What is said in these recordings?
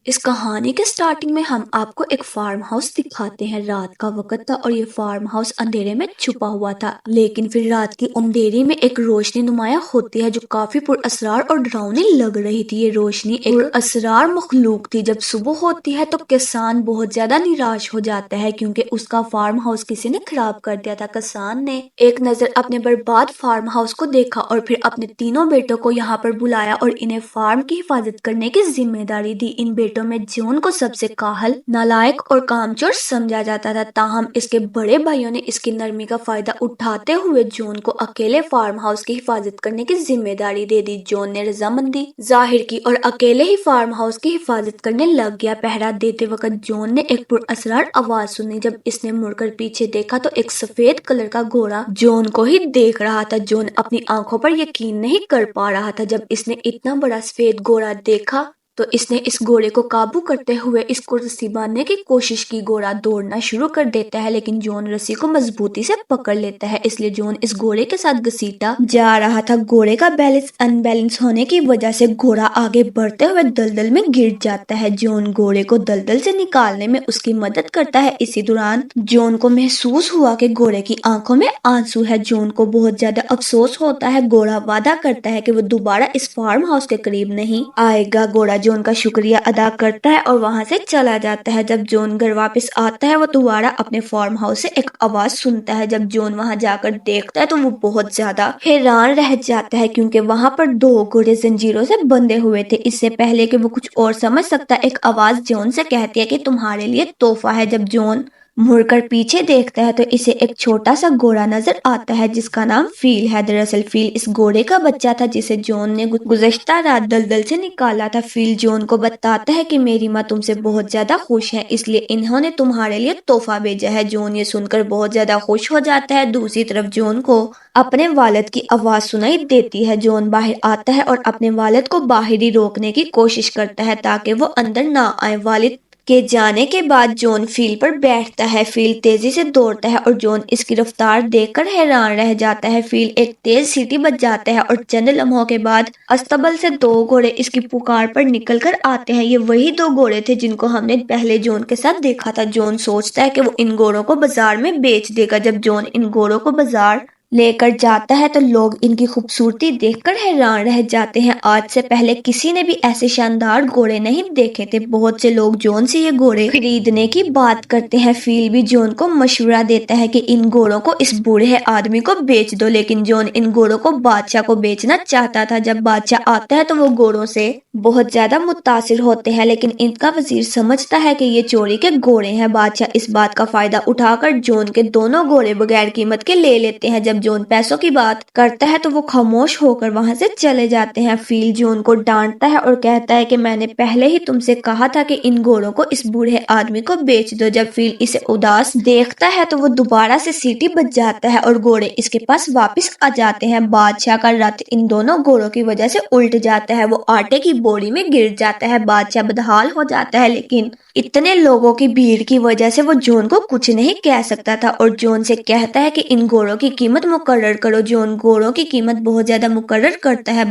اس کہانی کے سٹارٹنگ میں ہم آپ کو ایک فارم ہاؤس دکھاتے ہیں۔ رات کا وقت تھا اور یہ فارم ہاؤس اندھیرے میں چھپا ہوا تھا، لیکن پھر رات کی اندھیری میں ایک روشنی نمایاں ہوتی ہے جو کافی پر اسرار اور ڈراؤنی لگ رہی تھی۔ یہ روشنی ایک پر اسرار مخلوق تھی۔ جب صبح ہوتی ہے تو کسان بہت زیادہ نراش ہو جاتا ہے کیونکہ اس کا فارم ہاؤس کسی نے خراب کر دیا تھا۔ کسان نے ایک نظر اپنے برباد فارم ہاؤس کو دیکھا اور پھر اپنے تینوں بیٹوں کو یہاں پر بلایا اور انہیں فارم کی حفاظت کرنے کی ذمہ داری دی۔ ان بیٹوں میں جون کو سب سے کاہل، نالائق اور کامچور سمجھا جاتا تھا، تاہم اس کے بڑے بھائیوں نے اس کی نرمی کا فائدہ اٹھاتے ہوئے جون کو اکیلے فارم ہاؤس کی حفاظت کرنے کی ذمہ داری دے دی۔ جون نے رضامندی ظاہر کی اور اکیلے ہی فارم ہاؤس کی حفاظت کرنے لگ گیا۔ پہرا دیتے وقت جون نے ایک پر اسرار آواز سنی۔ جب اس نے مڑ کر پیچھے دیکھا تو ایک سفید کلر کا گھوڑا جون کو ہی دیکھ رہا تھا۔ جون اپنی آنکھوں پر یقین نہیں کر پا رہا تھا۔ جب اس نے اتنا بڑا سفید گھوڑا دیکھا تو اس نے اس گھوڑے کو قابو کرتے ہوئے اس کو رسی باندھنے کی کوشش کی۔ گھوڑا دوڑنا شروع کر دیتا ہے لیکن جون رسی کو مضبوطی سے پکڑ لیتا ہے، اس لیے جون اس گھوڑے کے ساتھ گھسیٹا جا رہا تھا۔ گھوڑے کا بیلنس ان بیلنس ہونے کی وجہ سے گھوڑا آگے بڑھتے ہوئے دلدل میں گر جاتا ہے۔ جون گھوڑے کو دلدل سے نکالنے میں اس کی مدد کرتا ہے۔ اسی دوران جون کو محسوس ہوا کہ گھوڑے کی آنکھوں میں آنسو ہے۔ جون کو بہت زیادہ افسوس ہوتا ہے۔ گھوڑا وعدہ کرتا ہے کہ وہ دوبارہ اس فارم ہاؤس کے قریب نہیں آئے گا۔ گھوڑا جون کا شکریہ ادا کرتا ہے اور وہاں سے چلا جاتا ہے۔ جب جون گھر واپس آتا ہے وہ دوبارہ اپنے فارم ہاؤس سے ایک آواز سنتا ہے۔ جب جون وہاں جا کر دیکھتا ہے تو وہ بہت زیادہ حیران رہ جاتا ہے کیونکہ وہاں پر دو گھوڑے زنجیروں سے بندھے ہوئے تھے۔ اس سے پہلے کہ وہ کچھ اور سمجھ سکتا ایک آواز جون سے کہتی ہے کہ تمہارے لیے تحفہ ہے۔ جب جون مڑ کر پیچھے دیکھتا ہے تو اسے ایک چھوٹا سا گھوڑا نظر آتا ہے جس کا نام فیل ہے۔ دراصل فیل اس گھوڑے کا بچہ تھا جسے جون نے گزشتہ رات دلدل سے نکالا تھا۔ فیل جون کو بتاتا ہے کہ میری ماں تم سے بہت زیادہ خوش ہے، اس لیے انہوں نے تمہارے لیے تحفہ بھیجا ہے۔ جون یہ سن کر بہت زیادہ خوش ہو جاتا ہے۔ دوسری طرف جون کو اپنے والد کی آواز سنائی دیتی ہے۔ جون باہر آتا ہے اور اپنے والد کو باہر ہی روکنے کی کوشش کرتا ہے تاکہ وہ اندر نہ آئے۔ والد کے جانے کے بعد جون فیل پر بیٹھتا ہے۔ فیل تیزی سے دوڑتا ہے اور جون اس کی رفتار دیکھ کر حیران رہ جاتا ہے۔ فیل ایک تیز سیٹی بجاتا ہے اور چند لمحوں کے بعد استبل سے دو گھوڑے اس کی پکار پر نکل کر آتے ہیں۔ یہ وہی دو گھوڑے تھے جن کو ہم نے پہلے جون کے ساتھ دیکھا تھا۔ جون سوچتا ہے کہ وہ ان گھوڑوں کو بازار میں بیچ دے گا۔ جب جون ان گھوڑوں کو بازار لے کر جاتا ہے تو لوگ ان کی خوبصورتی دیکھ کر حیران رہ جاتے ہیں۔ آج سے پہلے کسی نے بھی ایسے شاندار گھوڑے نہیں دیکھے تھے۔ بہت سے لوگ جون سے یہ گھوڑے خریدنے کی بات کرتے ہیں۔ فیل بھی جون کو مشورہ دیتا ہے کہ ان گھوڑوں کو اس بوڑھے آدمی کو بیچ دو، لیکن جون ان گھوڑوں کو بادشاہ کو بیچنا چاہتا تھا۔ جب بادشاہ آتا ہے تو وہ گھوڑوں سے بہت زیادہ متاثر ہوتے ہیں، لیکن ان کا وزیر سمجھتا ہے کہ یہ چوری کے گھوڑے ہیں۔ بادشاہ اس بات کا فائدہ اٹھا کر جون کے دونوں گھوڑے بغیر قیمت کے لے لیتے ہیں۔ جب جون پیسوں کی بات کرتا ہے تو وہ خاموش ہو کر وہاں سے چلے جاتے ہیں۔ فیل جون کو ڈانٹتا ہے اور کہتا ہے کہ میں نے پہلے ہی تم سے کہا تھا کہ ان گھوڑوں کو اس بوڑھے آدمی کو بیچ دو۔ جب فیل اسے اداس دیکھتا ہے تو وہ دوبارہ سے سیٹی بجاتا ہے اور گھوڑے اس کے پاس واپس آ جاتے ہیں۔ بادشاہ کا رتھ ان دونوں گھوڑوں کی وجہ سے الٹ جاتا ہے، وہ آٹے کی بوری میں گر جاتا ہے۔ بادشاہ بدحال ہو جاتا ہے لیکن اتنے لوگوں کی بھیڑ کی وجہ سے وہ جون کو کچھ نہیں کہہ سکتا تھا اور جون سے کہتا ہے کہ ان گھوڑوں کی قیمت مقرر کرو۔ جون گھوڑوں کی قیمت بہت زیادہ مقرر کرتا ہے۔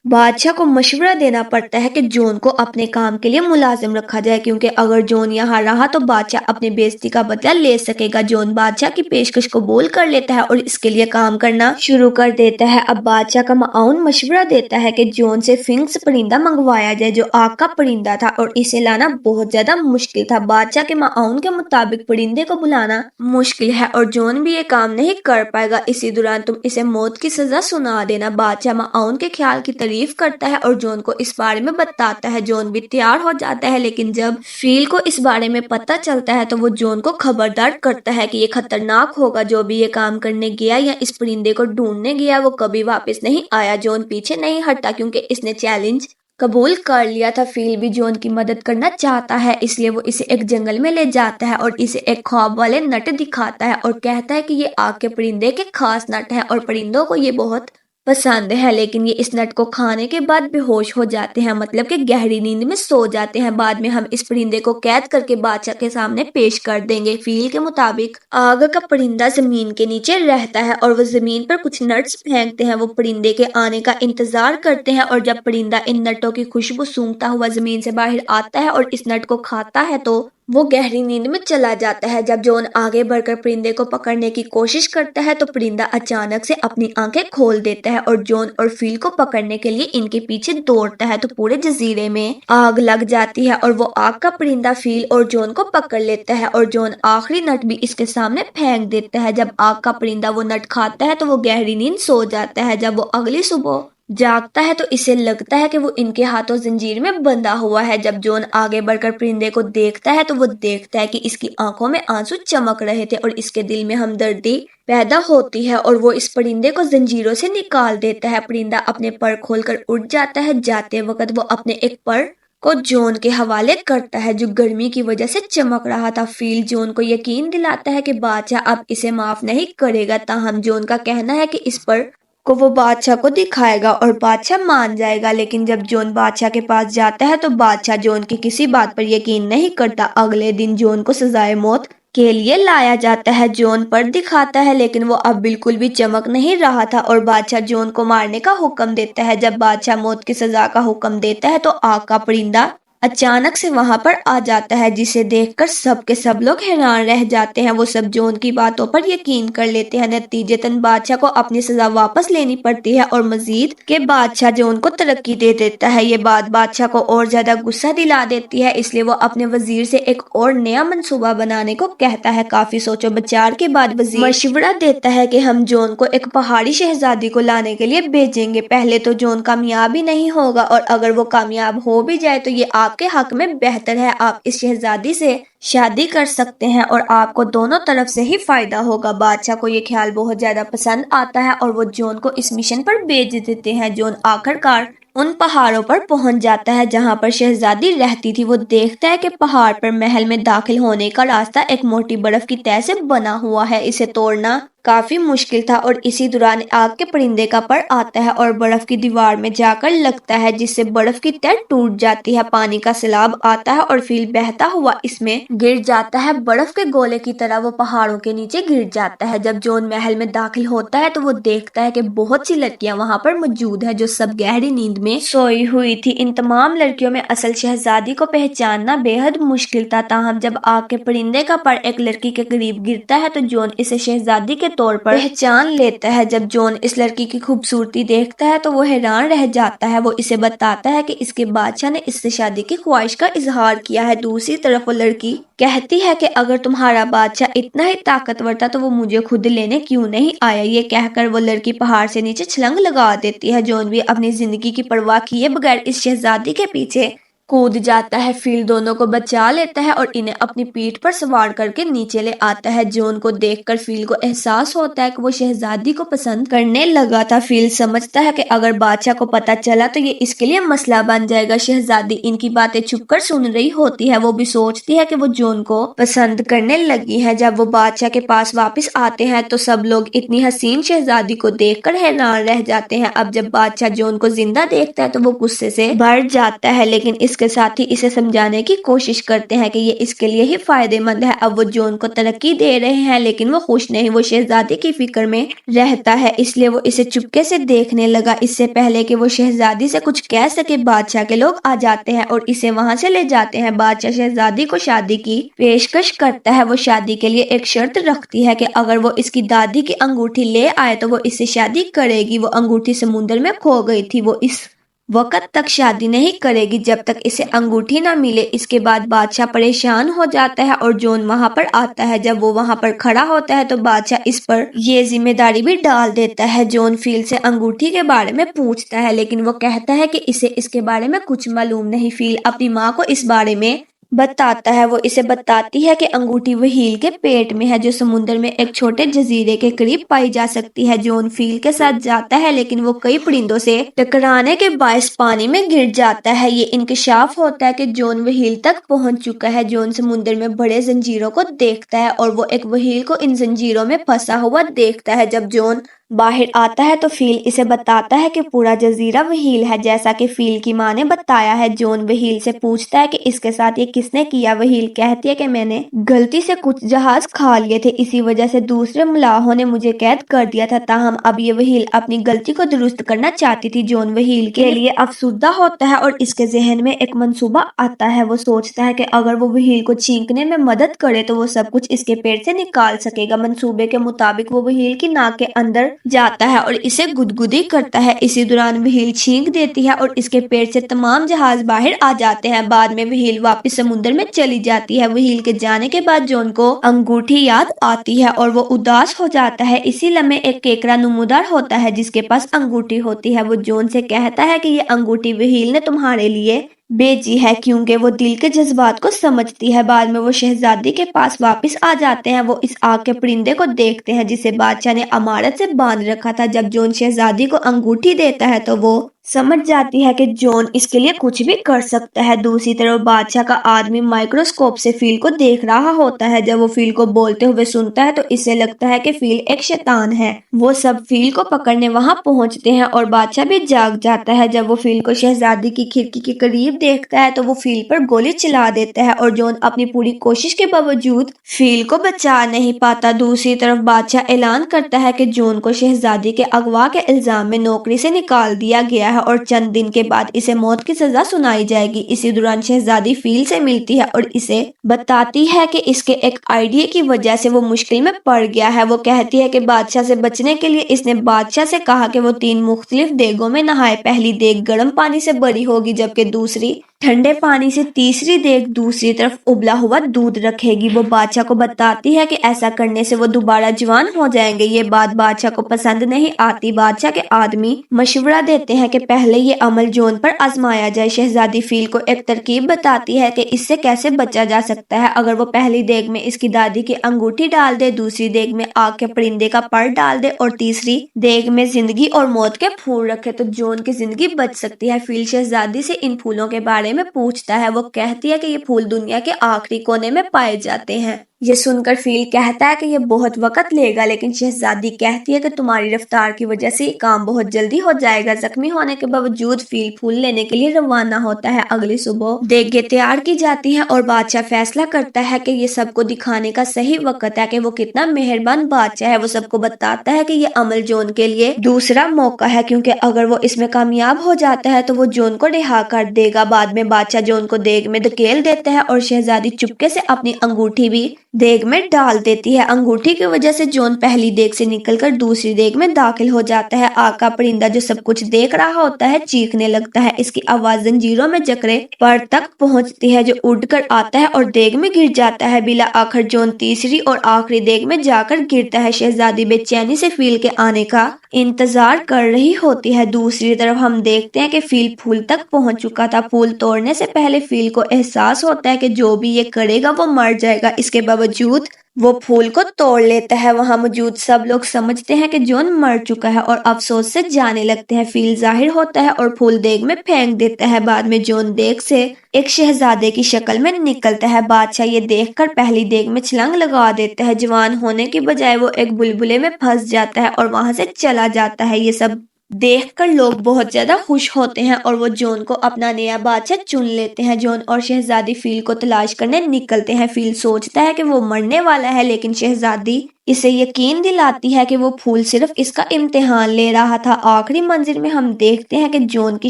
بادشاہ کو مشورہ دینا پڑتا ہے کہ جون کو اپنے کام کے لیے ملازم رکھا جائے کیونکہ اگر جون یہاں رہا تو بادشاہ اپنی بے عزتی کا بدلہ لے سکے گا۔ جون بادشاہ کی پیشکش قبول کر لیتا ہے اور اس کے لیے کام کرنا شروع کر دیتا ہے۔ اب بادشاہ کا معاون مشورہ دیتا ہے کہ جون سے فنکس پرندہ منگوایا جائے جو آگ کا پرندہ تھا اور اسے لانا بہت زیادہ مشکل تھا۔ بادشاہ کے معاون کے مطابق پرندے کو بلانا مشکل ہے اور جون بھی یہ کام نہیں کر پائے گا، اسی دوران تم اسے موت کی سزا سنا دینا۔ بادشاہ معاون کے خیال کی تعریف کرتا ہے اور جون کو اس بارے میں بتاتا ہے۔ جون بھی تیار ہو جاتا ہے لیکن جب فیل کو اس بارے میں پتہ چلتا ہے تو وہ جون کو خبردار کرتا ہے کہ یہ خطرناک ہوگا۔ جو بھی یہ کام کرنے گیا یا اس پرندے کو ڈھونڈنے گیا وہ کبھی واپس نہیں آیا۔ جون پیچھے نہیں ہٹتا کیونکہ اس نے چیلنج قبول کر لیا تھا۔ فیل بھی جون کی مدد کرنا چاہتا ہے، اس لیے وہ اسے ایک جنگل میں لے جاتا ہے اور اسے ایک خواب والے نٹ دکھاتا ہے اور کہتا ہے کہ یہ آگ کے پرندے کے خاص نٹ ہیں اور پرندوں کو یہ بہت پسند ہے، لیکن یہ اس نٹ کو کھانے کے بعد بے ہوش ہو جاتے ہیں، مطلب کہ گہری نیند میں سو جاتے ہیں۔ بعد میں ہم اس پرندے کو قید کر کے بادشاہ کے سامنے پیش کر دیں گے۔ فیل کے مطابق آگ کا پرندہ زمین کے نیچے رہتا ہے اور وہ زمین پر کچھ نٹس پھینکتے ہیں۔ وہ پرندے کے آنے کا انتظار کرتے ہیں اور جب پرندہ ان نٹوں کی خوشبو سونگھتا ہوا زمین سے باہر آتا ہے اور اس نٹ کو کھاتا ہے تو وہ گہری نیند میں چلا جاتا ہے۔ جب جون آگے بڑھ کر پرندے کو پکڑنے کی کوشش کرتا ہے تو پرندہ اچانک سے اپنی آنکھیں کھول دیتا ہے اور جون اور فیل کو پکڑنے کے لیے ان کے پیچھے دوڑتا ہے تو پورے جزیرے میں آگ لگ جاتی ہے اور وہ آگ کا پرندہ فیل اور جون کو پکڑ لیتا ہے اور جون آخری نٹ بھی اس کے سامنے پھینک دیتا ہے۔ جب آگ کا پرندہ وہ نٹ کھاتا ہے تو وہ گہری نیند سو جاتا ہے۔ جب وہ اگلی صبح جاگتا ہے تو اسے لگتا ہے کہ وہ ان کے ہاتھوں زنجیر میں بندھا ہوا ہے۔ جب جون آگے بڑھ کر پرندے کو دیکھتا ہے تو وہ دیکھتا ہے کہ اس کی آنکھوں میں آنسو چمک رہے تھے اور اس کے دل میں ہمدردی پیدا ہوتی ہے اور وہ اس پرندے کو زنجیروں سے نکال دیتا ہے۔ پرندہ اپنے پر کھول کر اڑ جاتا ہے۔ جاتے وقت وہ اپنے ایک پر کو جون کے حوالے کرتا ہے جو گرمی کی وجہ سے چمک رہا تھا۔ فیل جون کو یقین دلاتا ہے کہ بادشاہ اب اسے معاف نہیں کرے گا، تاہم جون کا کہنا ہے کہ اس پر کو وہ بادشاہ کو دکھائے گا اور بادشاہ مان جائے گا، لیکن جب جون بادشاہ کے پاس جاتا ہے تو بادشاہ جون کی کسی بات پر یقین نہیں کرتا۔ اگلے دن جون کو سزائے موت کے لیے لایا جاتا ہے۔ جون پر دکھاتا ہے لیکن وہ اب بالکل بھی چمک نہیں رہا تھا اور بادشاہ جون کو مارنے کا حکم دیتا ہے۔ جب بادشاہ موت کی سزا کا حکم دیتا ہے تو آگ کا پرندہ اچانک سے وہاں پر آ جاتا ہے جسے دیکھ کر سب کے سب لوگ حیران رہ جاتے ہیں۔ وہ سب جون کی باتوں پر یقین کر لیتے ہیں۔ نتیجتاً بادشاہ کو اپنی سزا واپس لینی پڑتی ہے اور مزید کہ بادشاہ جون کو ترقی دے دیتا ہے۔ یہ بات بادشاہ کو اور زیادہ غصہ دلا دیتی ہے، اس لیے وہ اپنے وزیر سے ایک اور نیا منصوبہ بنانے کو کہتا ہے۔ کافی سوچ و بچار کے بعد وزیر مشورہ دیتا ہے کہ ہم جون کو ایک پہاڑی شہزادی کو لانے کے لیے بھیجیں گے۔ پہلے تو جون کامیاب ہی نہیں ہوگا اور اگر وہ کامیاب ہو بھی جائے تو یہ آپ کے حق میں بہتر ہے۔ آپ اس شہزادی سے شادی کر سکتے ہیں اور آپ کو دونوں طرف سے ہی فائدہ ہوگا۔ بادشاہ کو یہ خیال بہت زیادہ پسند آتا ہے اور وہ جون کو اس مشن پر بھیج دیتے ہیں۔ جون آخرکار ان پہاڑوں پر پہنچ جاتا ہے جہاں پر شہزادی رہتی تھی۔ وہ دیکھتا ہے کہ پہاڑ پر محل میں داخل ہونے کا راستہ ایک موٹی برف کی تہہ سے بنا ہوا ہے۔ اسے توڑنا کافی مشکل تھا اور اسی دوران آگ کے پرندے کا پر آتا ہے اور برف کی دیوار میں جا کر لگتا ہے جس سے برف کی تہہ ٹوٹ جاتی ہے۔ پانی کا سیلاب آتا ہے اور فیل بہتا ہوا اس میں گر جاتا ہے۔ برف کے گولے کی طرح وہ پہاڑوں کے نیچے گر جاتا ہے۔ جب جون محل میں داخل ہوتا ہے تو وہ دیکھتا ہے کہ بہت سی لڑکیاں وہاں پر موجود ہیں جو سب گہری نیند میں سوئی ہوئی تھی۔ ان تمام لڑکیوں میں اصل شہزادی کو پہچاننا بے حد مشکل تھا، تاہم جب آگ کے پرندے کا پر ایک لڑکی کے قریب گرتا ہے تو جون اسے شہزادی کے طور پر پہچان لیتا ہے۔ جب جون اس لڑکی کی خوبصورتی دیکھتا ہے تو وہ حیران رہ جاتا ہے۔ وہ اسے بتاتا ہے کہ اس کے بادشاہ نے اس سے شادی کی خواہش کا اظہار کیا ہے۔ دوسری طرف وہ لڑکی کہتی ہے کہ اگر تمہارا بادشاہ اتنا ہی طاقتور تھا تو وہ مجھے خود لینے کیوں نہیں آیا۔ یہ کہہ کر وہ لڑکی پہاڑ سے نیچے چھلانگ لگا دیتی ہے۔ جون بھی اپنی زندگی کی پرواہ کیے بغیر اس شہزادی کے پیچھے کود جاتا ہے۔ فیل دونوں کو بچا لیتا ہے اور انہیں اپنی پیٹھ پر سوار کر کے نیچے لے آتا ہے۔ جون کو دیکھ کر فیل کو احساس ہوتا ہے کہ وہ شہزادی کو پسند کرنے لگا تھا۔ فیل سمجھتا ہے کہ اگر بادشاہ کو پتہ چلا تو یہ اس کے لیے مسئلہ بن جائے گا۔ شہزادی ان کی باتیں چھپ کر سن رہی ہوتی ہے۔ وہ بھی سوچتی ہے کہ وہ جون کو پسند کرنے لگی ہے۔ جب وہ بادشاہ کے پاس واپس آتے ہیں تو سب لوگ اتنی حسین شہزادی کو دیکھ کر حیران رہ جاتے ہیں۔ اب جب بادشاہ جون کو زندہ دیکھتا ہے تو وہ غصے سے بھر جاتا ہے، لیکن اس کے ساتھ ہی اسے سمجھانے کی کوشش کرتے ہیں کہ یہ اس کے لیے ہی فائدہ مند ہے۔ اب وہ جون کو ترقی دے رہے ہیں لیکن وہ خوش نہیں۔ وہ شہزادی کی فکر میں رہتا ہے، اس لیے وہ اسے چپکے سے دیکھنے لگا۔ اس سے پہلے کہ وہ شہزادی سے کچھ کہہ سکے بادشاہ کے لوگ آ جاتے ہیں اور اسے وہاں سے لے جاتے ہیں۔ بادشاہ شہزادی کو شادی کی پیشکش کرتا ہے۔ وہ شادی کے لیے ایک شرط رکھتی ہے کہ اگر وہ اس کی دادی کی انگوٹھی لے آئے تو وہ اس سے شادی کرے گی۔ وہ انگوٹھی سمندر میں کھو گئی تھی، وہ اس وقت تک شادی نہیں کرے گی جب تک اسے انگوٹھی نہ ملے۔ اس کے بعد بادشاہ پریشان ہو جاتا ہے اور جون وہاں پر آتا ہے۔ جب وہ وہاں پر کھڑا ہوتا ہے تو بادشاہ اس پر یہ ذمہ داری بھی ڈال دیتا ہے۔ جون فیل سے انگوٹھی کے بارے میں پوچھتا ہے لیکن وہ کہتا ہے کہ اسے اس کے بارے میں کچھ معلوم نہیں۔ فیل اپنی ماں کو اس بارے میں بتاتا ہے۔ وہ اسے بتاتی ہے کہ انگوٹھی وہیل کے پیٹ میں ہے جو سمندر میں ایک چھوٹے جزیرے کے قریب پائی جا سکتی ہے۔ جون فیل کے ساتھ جاتا ہے لیکن وہ کئی پرندوں سے ٹکرانے کے باعث پانی میں گر جاتا ہے۔ یہ انکشاف ہوتا ہے کہ جون وہیل تک پہنچ چکا ہے۔ جون سمندر میں بڑے زنجیروں کو دیکھتا ہے اور وہ ایک وہیل کو ان زنجیروں میں پھنسا ہوا دیکھتا ہے۔ جب جون باہر آتا ہے تو فیل اسے بتاتا ہے کہ پورا جزیرہ وہیل ہے جیسا کہ فیل کی ماں نے بتایا ہے۔ جون وہیل سے پوچھتا ہے کہ اس کے ساتھ یہ کس نے کیا۔ وہیل کہتی ہے کہ میں نے غلطی سے کچھ جہاز کھا لیے تھے، اسی وجہ سے دوسرے ملاحوں نے مجھے قید کر دیا تھا، تاہم اب یہ وہیل اپنی غلطی کو درست کرنا چاہتی تھی۔ جون وہیل کے لیے افسردہ ہوتا ہے اور اس کے ذہن میں ایک منصوبہ آتا ہے۔ وہ سوچتا ہے کہ اگر وہ وہیل کو چھینکنے میں مدد کرے تو وہ سب کچھ اس کے پیٹ سے نکال سکے گا۔ منصوبے کے مطابق وہ وہیل کی ناک کے اندر جاتا ہے اور اسے گدگدی کرتا ہے۔ اسی دوران وہیل چھینک دیتی ہے اور اس کے پیٹ سے تمام جہاز باہر آ جاتے ہیں۔ بعد میں وہیل واپس سمندر میں چلی جاتی ہے۔ وہیل کے جانے کے بعد جون کو انگوٹھی یاد آتی ہے اور وہ اداس ہو جاتا ہے۔ اسی لمحے ایک کیکڑا نمودار ہوتا ہے جس کے پاس انگوٹھی ہوتی ہے۔ وہ جون سے کہتا ہے کہ یہ انگوٹھی وہیل نے تمہارے لیے بھیجی ہے کیونکہ وہ دل کے جذبات کو سمجھتی ہے۔ بعد میں وہ شہزادی کے پاس واپس آ جاتے ہیں۔ وہ اس آگ کے پرندے کو دیکھتے ہیں جسے بادشاہ نے عمارت سے باندھ رکھا تھا۔ جب جون شہزادی کو انگوٹھی دیتا ہے تو وہ سمجھ جاتی ہے کہ جون اس کے لیے کچھ بھی کر سکتا ہے۔ دوسری طرف بادشاہ کا آدمی مائکروسکوپ سے فیل کو دیکھ رہا ہوتا ہے۔ جب وہ فیل کو بولتے ہوئے سنتا ہے تو اسے لگتا ہے کہ فیل ایک شیطان ہے۔ وہ سب فیل کو پکڑنے وہاں پہنچتے ہیں اور بادشاہ بھی جاگ جاتا ہے۔ جب وہ فیل کو شہزادی کی کھڑکی کے قریب دیکھتا ہے تو وہ فیل پر گولی چلا دیتا ہے اور جون اپنی پوری کوشش کے باوجود فیل کو بچا نہیں پاتا۔ دوسری طرف بادشاہ اعلان کرتا ہے کہ جون کو شہزادی کے اغوا کے الزام میں نوکری سے نکال دیا گیا ہے اور چند دن کے بعد اسے موت کی سزا سنائی جائے گی۔ اسی دوران شہزادی فیل سے ملتی ہے اور اسے بتاتی ہے کہ اس کے ایک آئیڈیا کی وجہ سے وہ مشکل میں پڑ گیا ہے۔ وہ کہتی ہے کہ بادشاہ سے بچنے کے لیے اس نے بادشاہ سے کہا کہ وہ 3 مختلف دیگوں میں نہائے۔ پہلی دیگ گرم پانی سے بھری ہوگی جبکہ دوسری ٹھنڈے پانی سے، تیسری دیگ دوسری طرف ابلا ہوا دودھ رکھے گی۔ وہ بادشاہ کو بتاتی ہے کہ ایسا کرنے سے وہ دوبارہ جوان ہو جائیں گے۔ یہ بات بادشاہ کو پسند نہیں آتی۔ بادشاہ کے آدمی مشورہ دیتے ہیں کہ پہلے یہ عمل جون پر آزمایا جائے۔ شہزادی فیل کو ایک ترکیب بتاتی ہے کہ اس سے کیسے بچا جا سکتا ہے۔ اگر وہ پہلی دیگ میں اس کی دادی کی انگوٹھی ڈال دے، دوسری دیگ میں آگ کے پرندے کا پر ڈال دے اور تیسری دیگ میں زندگی اور موت کے پھول رکھے تو جون کی زندگی بچ سکتی ہے۔ فیل شہزادی سے ان پھولوں کے بارے میں پوچھتا ہے۔ وہ کہتی ہے کہ یہ پھول دنیا کے آخری کونے میں پائے جاتے ہیں۔ یہ سن کر فیل کہتا ہے کہ یہ بہت وقت لے گا، لیکن شہزادی کہتی ہے کہ تمہاری رفتار کی وجہ سے یہ کام بہت جلدی ہو جائے گا۔ زخمی ہونے کے باوجود فیل پھول لینے کے لیے روانہ ہوتا ہے۔ اگلی صبح دیگیں تیار کی جاتی ہیں اور بادشاہ فیصلہ کرتا ہے کہ یہ سب کو دکھانے کا صحیح وقت ہے کہ وہ کتنا مہربان بادشاہ ہے۔ وہ سب کو بتاتا ہے کہ یہ عمل جون کے لیے دوسرا موقع ہے کیونکہ اگر وہ اس میں کامیاب ہو جاتا ہے تو وہ جون کو رہا کر دے گا۔ بعد میں بادشاہ جون کو دیگ میں دھکیل دیتا ہے اور شہزادی چپکے سے اپنی انگوٹھی بھی دیگ میں ڈال دیتی ہے۔ انگوٹھی کی وجہ سے جون پہلی دیگ سے نکل کر دوسری دیگ میں داخل ہو جاتا ہے۔ آگ کا پرندہ جو سب کچھ دیکھ رہا ہوتا ہے چیخنے لگتا ہے۔ اس کی آواز زنجیروں میں جکڑے پر تک پہنچتی ہے جو اڑ کر آتا ہے اور دیگ میں گر جاتا ہے۔ بلا آخر جون تیسری اور آخری دیگ میں جا کر گرتا ہے۔ شہزادی بے چینی سے فیل کے آنے کا انتظار کر رہی ہوتی ہے۔ دوسری طرف ہم دیکھتے ہیں کہ فیل پھول تک پہنچ چکا تھا۔ پھول توڑنے سے پہلے فیل کو احساس ہوتا ہے کہ جو بھی یہ کرے گا وہ مر جائے گا۔ اس کے باوجود وہ پھول کو توڑ لیتا ہے۔ وہاں موجود سب لوگ سمجھتے ہیں کہ جون مر چکا ہے اور افسوس سے جانے لگتے ہیں۔ فیل ظاہر ہوتا ہے اور پھول دیگ میں پھینک دیتا ہے۔ بعد میں جون دیگ سے ایک شہزادے کی شکل میں نکلتا ہے۔ بادشاہ یہ دیکھ کر پہلی دیگ میں چھلانگ لگا دیتا ہے۔ جوان ہونے کی بجائے وہ ایک بلبلے میں پھنس جاتا ہے اور وہاں سے چلا جاتا ہے۔ یہ سب دیکھ کر لوگ بہت زیادہ خوش ہوتے ہیں اور وہ جون کو اپنا نیا بادشاہ چن لیتے ہیں۔ جون اور شہزادی فیل کو تلاش کرنے نکلتے ہیں۔ فیل سوچتا ہے کہ وہ مرنے والا ہے لیکن شہزادی اسے یقین دلاتی ہے کہ وہ پھول صرف اس کا امتحان لے رہا تھا۔ آخری منظر میں ہم دیکھتے ہیں کہ جون کی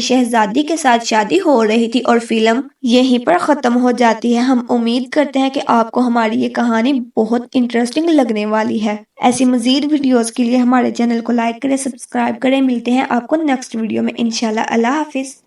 شہزادی کے ساتھ شادی ہو رہی تھی اور فلم یہیں پر ختم ہو جاتی ہے۔ ہم امید کرتے ہیں کہ آپ کو ہماری یہ کہانی بہت انٹرسٹنگ لگنے والی ہے۔ ایسی مزید ویڈیوز کے لیے ہمارے چینل کو لائک کریں، سبسکرائب کریں۔ ملتے ہیں آپ کو نیکسٹ ویڈیو میں انشاءاللہ۔ اللہ حافظ۔